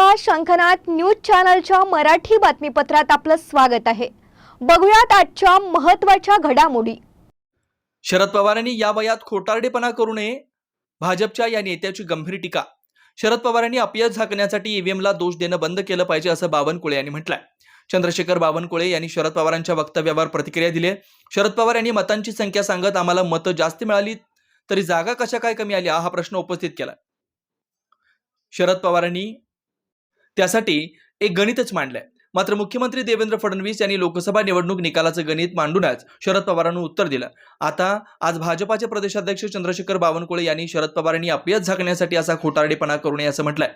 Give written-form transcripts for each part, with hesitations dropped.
नमस्कार, शंखनाद न्यूज चॅनलच्या मराठी बातमीपत्रात आपलं स्वागत आहे। बघूयात आजच्या महत्त्वाच्या घडामोडी। शरद पवारांनी या वयात खोटारडेपणा करू नये, भाजपच्या या नेत्याची गंभीर टीका। शरद पवारांनी अपयश झाकण्यासाठी ईव्हीएमला दोष देणं बंद केलं पाहिजे असं बावनकुळे यांनी म्हटलंय। चंद्रशेखर बावनकुळे यांनी शरद पवारांच्या वक्तव्यावर प्रतिक्रिया दिली आहे। शरद पवार यांनी मतांची संख्या सांगत आम्हाला मतं जास्त मिळाली तरी जागा कशा काय कमी आल्या हा प्रश्न उपस्थित केला। शरद पवारांनी त्यासाठी एक गणितच मांडलंय। मात्र मुख्यमंत्री देवेंद्र फडणवीस यांनी लोकसभा निवडणूक निकालाचं गणित मांडूनच शरद पवारांना उत्तर दिलं। आज भाजपाचे प्रदेशाध्यक्ष चंद्रशेखर बावनकुळे यांनी शरद पवारांनी अपयश झाकण्यासाठी असा खोटारडेपणा करू नये असं म्हटलंय।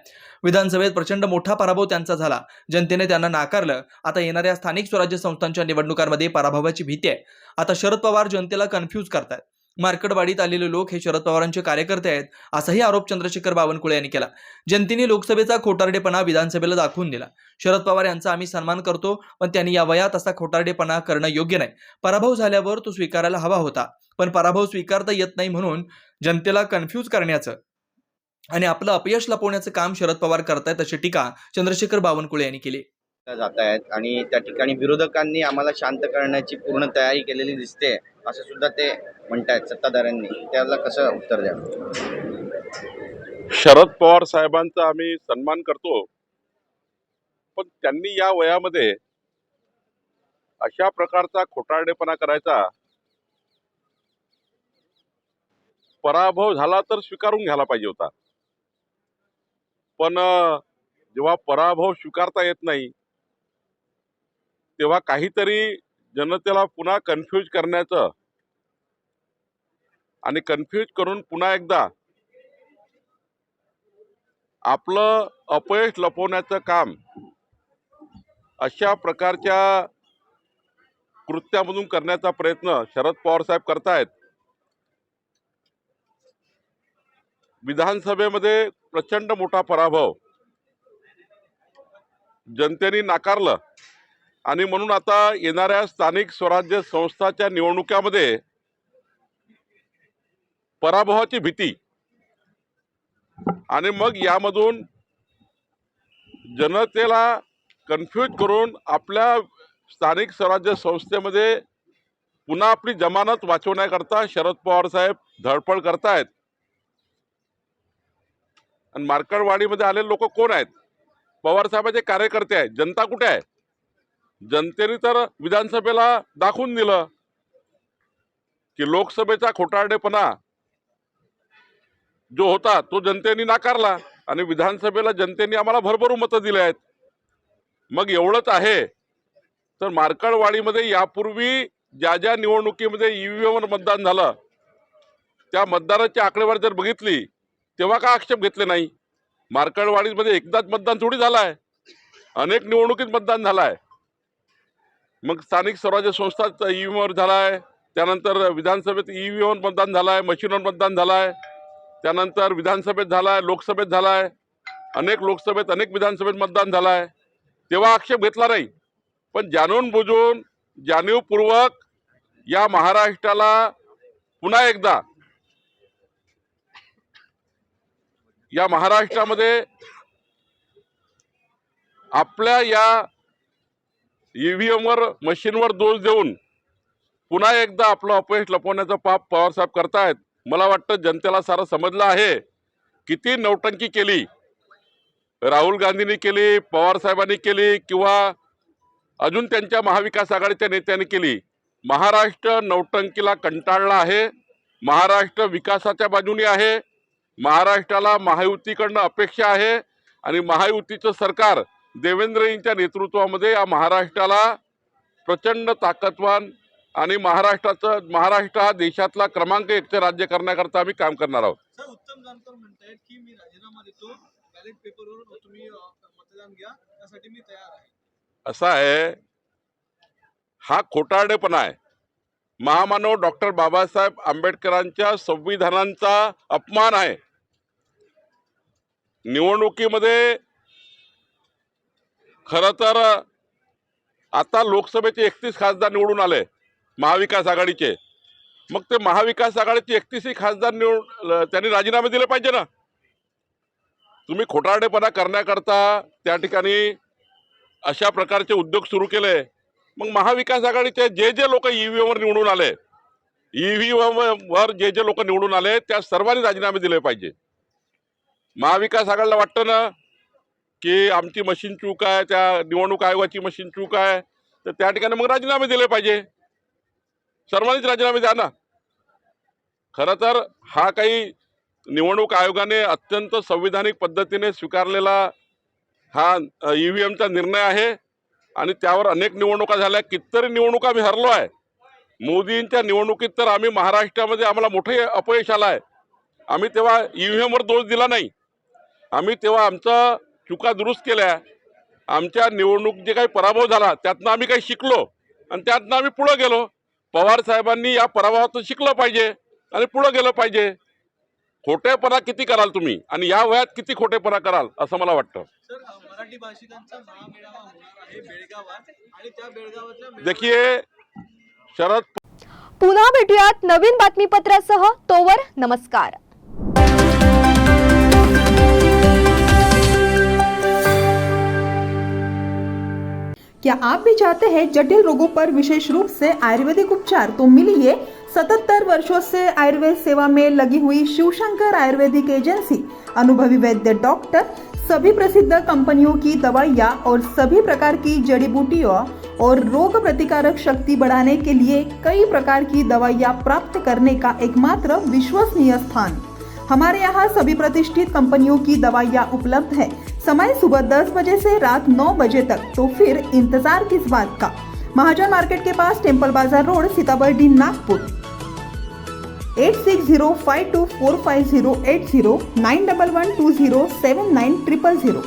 विधानसभेत प्रचंड मोठा पराभव त्यांचा झाला, जनतेने त्यांना नाकारलं। आता येणाऱ्या स्थानिक स्वराज्य संस्थांच्या निवडणुकांमध्ये पराभवाची भीती आहे। आता शरद पवार जनतेला कन्फ्यूज करतायत। मार्केटवाडीत आलेले लोक हे शरद पवारांचे कार्यकर्ते आहेत असाही आरोप चंद्रशेखर बावनकुळे यांनी केला। जनतेने लोकसभेचा खोटारडेपणा विधानसभेला दाखवून दिला। शरद पवार यांचा आम्ही सन्मान करतो, पण त्यांनी या वयात असा खोटारडेपणा करणं योग्य नाही। पराभव झाल्यावर तो स्वीकारायला हवा होता, पण पराभव स्वीकारता येत नाही म्हणून जनतेला कन्फ्यूज करण्याचं आणि आपलं अपयश लपवण्याचं काम शरद पवार करतायत अशी टीका चंद्रशेखर बावनकुळे यांनी केली। जात आहेत आणि त्या ठिकाणी विरोधकांनी आम्हाला शांत करण्याची पूर्ण तयारी केलेली दिसते असं सुद्धा ते म्हणतात सत्ताधाऱ्यांनी। त्याला कसं उत्तर द्या? शरद पवार साहेबांचा आम्ही सन्मान करतो, पण त्यांनी या वयामध्ये अशा प्रकारचा खोटारडेपणा करायचा, पराभव झाला तर स्वीकारून घ्यायला पाहिजे होता। पण जेव्हा पराभव स्वीकारता येत नाही तेव्हा काहीतरी जनतेला पुन्हा कन्फ्यूज करण्याचं आणि कन्फ्यूज करून पुन्हा एकदा आपलं अपयश लपवण्याचं काम अशा प्रकारच्या कृत्यामधून करण्याचा प्रयत्न शरद पवार साहेब करतायत। विधानसभेमध्ये प्रचंड मोठा पराभव जनतेने नाकारलं आणि म्हणून आता येणाऱ्या स्थानिक स्वराज्य संस्थाच्या निवडणुकामध्ये पराभवाची भीती आणि मग यामधून जनतेला कन्फ्यूज करून आपल्या स्थानिक स्वराज्य संस्थेमध्ये पुन्हा आपली जमानत वाचवण्याकरता शरद पवार साहेब धडपड करतायत। आणि मार्केटवाडीमध्ये आलेले लोक कोण आहेत? पवार साहेबांचे कार्यकर्ते आहेत। जनता कुठे आहे? जनतेने तर विधानसभेला दाखवून दिलं की लोकसभेचा खोटारडेपणा जो होता तो जनतेने नाकारला आणि विधानसभेला जनतेने आम्हाला भरभरून मतं दिले आहेत। मग एवढंच आहे तर मार्केटवाडीमध्ये यापूर्वी ज्या ज्या निवडणुकीमध्ये ईव्हीएमवर मतदान झालं त्या मतदाराची आकडेवारी जर बघितली तेव्हा का आक्षेप घेतले नाही? मार्केटवाडीमध्ये एकदाच मतदान थोडी झालं आहे, अनेक निवडणुकीत मतदान झालं आहे। मग स्थानिक स्वराज्य संस्थांचा ईव्हीएमवर झाला आहे, त्यानंतर विधानसभेत ईव्हीएमवर मतदान झालं आहे, मशीनवर मतदान झालं आहे, त्यानंतर विधानसभेत झालं आहे, लोकसभेत झालं आहे, अनेक लोकसभेत अनेक विधानसभेत मतदान झालं आहे, तेव्हा आक्षेप घेतला नाही। पण जाणून बुजून जाणीवपूर्वक या महाराष्ट्राला पुन्हा एकदा या महाराष्ट्रामध्ये आपल्या या ईव्हीएमवर मशीनवर दोष देऊन पुन्हा एकदा आपलं अपयश लपवण्याचं पाप पवारसाहेब करतायत। मला वाटतं जनतेला सारं समजलं आहे। किती नौटंकी केली राहुल गांधींनी केली, पवार साहेबांनी केली किंवा अजून त्यांच्या महाविकास आघाडीच्या नेत्यांनी केली, महाराष्ट्र नौटंकीला कंटाळला आहे। महाराष्ट्र विकासाच्या बाजूने आहे। महाराष्ट्राला महायुतीकडनं अपेक्षा आहे आणि महायुतीचं सरकार देवेंद्रजींच्या नेतृत्वामध्ये या महाराष्ट्राला प्रचंड ताकदवान आणि महाराष्ट्र हा देशातला क्रमांक 1 राज्य करण्याकरता आम्ही काम करणार आहोत। सर, उत्तम जानकर म्हणतायत की मी राजीनामा देतो, बॅलेट पेपरवर तुम्ही मतदान घ्या, त्यासाठी मी तयार आहे। असा आहे, हा खोटारडेपणा आहे। महामानव डॉक्टर बाबासाहेब आंबेडकरांच्या संविधानाचा अपमान आहे। निवडणुकीमध्ये खरं तर आता लोकसभेचे 31 खासदार निवडून आले महाविकास आघाडीचे, मग ते महाविकास आघाडीचे 31 खासदार त्यांनी राजीनामे दिले पाहिजे ना। तुम्ही खोटारडेपणा करण्याकरता त्या ठिकाणी अशा प्रकारचे उद्योग सुरू केले, मग महाविकास आघाडीचे जे जे लोक ईव्हीएम वर निवडून आले, ईव्हीएम वर जे जे लोक निवडून आले त्या सर्वांनी राजीनामे दिले पाहिजे. महाविकास आघाडीला वाटतं ना की आमची मशीन चूक आहे, त्या निवडणूक आयोगाची मशीन चूक आहे, तर त्या ठिकाणी मग राजीनामे दिले पाहिजे. सर्वांनीच राजीनामे द्या ना. खरं तर हा काही निवडणूक आयोगाने अत्यंत संविधानिक पद्धतीने स्वीकारलेला हा ईव्हीएमचा निर्णय आहे आणि त्यावर अनेक निवडणुका झाल्या, कितीतरी निवडणुका आम्ही हरलो आहे. मोदींच्या निवडणुकीत तर आम्ही महाराष्ट्रामध्ये आम्हाला मोठे अपयश आलं आहे. आम्ही तेव्हा ईव्हीएमवर दोष दिला नाही, आम्ही तेव्हा आमचा चुका दुरुस्त केल्या. आमच्या निवडणूक जे काही पराभव झाला त्यातनं आम्ही काही शिकलो आणि त्यातनं आम्ही पुढे गेलो. पवार साहेबांनी या पराभवातून शिकलं पाहिजे आणि पुढे गेलं पाहिजे. खोटेपणा किती कराल तुम्ही आणि या वयात किती खोटेपणा कराल असं मला वाटतं. सर मराठी भाषिकांचा महामेळावा होणार आहे बेळगावात आणि त्या बेळगावातल्या देखिए शरद पुन्हा भेटूयात नवीन बातमीपत्रासह. तोवर नमस्कार. क्या आप भी चाहते हैं जटिल रोगों पर विशेष रूप से आयुर्वेदिक उपचार? तो मिलिए 77 वर्षों से आयुर्वेद सेवा में लगी हुई शिवशंकर आयुर्वेदिक एजेंसी. अनुभवी वैद्य डॉक्टर, सभी प्रसिद्ध कंपनियों की दवाइयाँ और सभी प्रकार की जड़ी बूटियों और रोग प्रतिकारक शक्ति बढ़ाने के लिए कई प्रकार की दवाइयाँ प्राप्त करने का एकमात्र विश्वसनीय स्थान. हमारे यहाँ सभी प्रतिष्ठित कंपनियों की दवाइयाँ उपलब्ध है. समय सुबह 10 बजे से रात 9 बजे तक. तो फिर इंतजार किस बात का? महाजन मार्केट के पास टेम्पल बाजार रोड, सीताबर्डी, नागपुर. 8605245080 9112079000.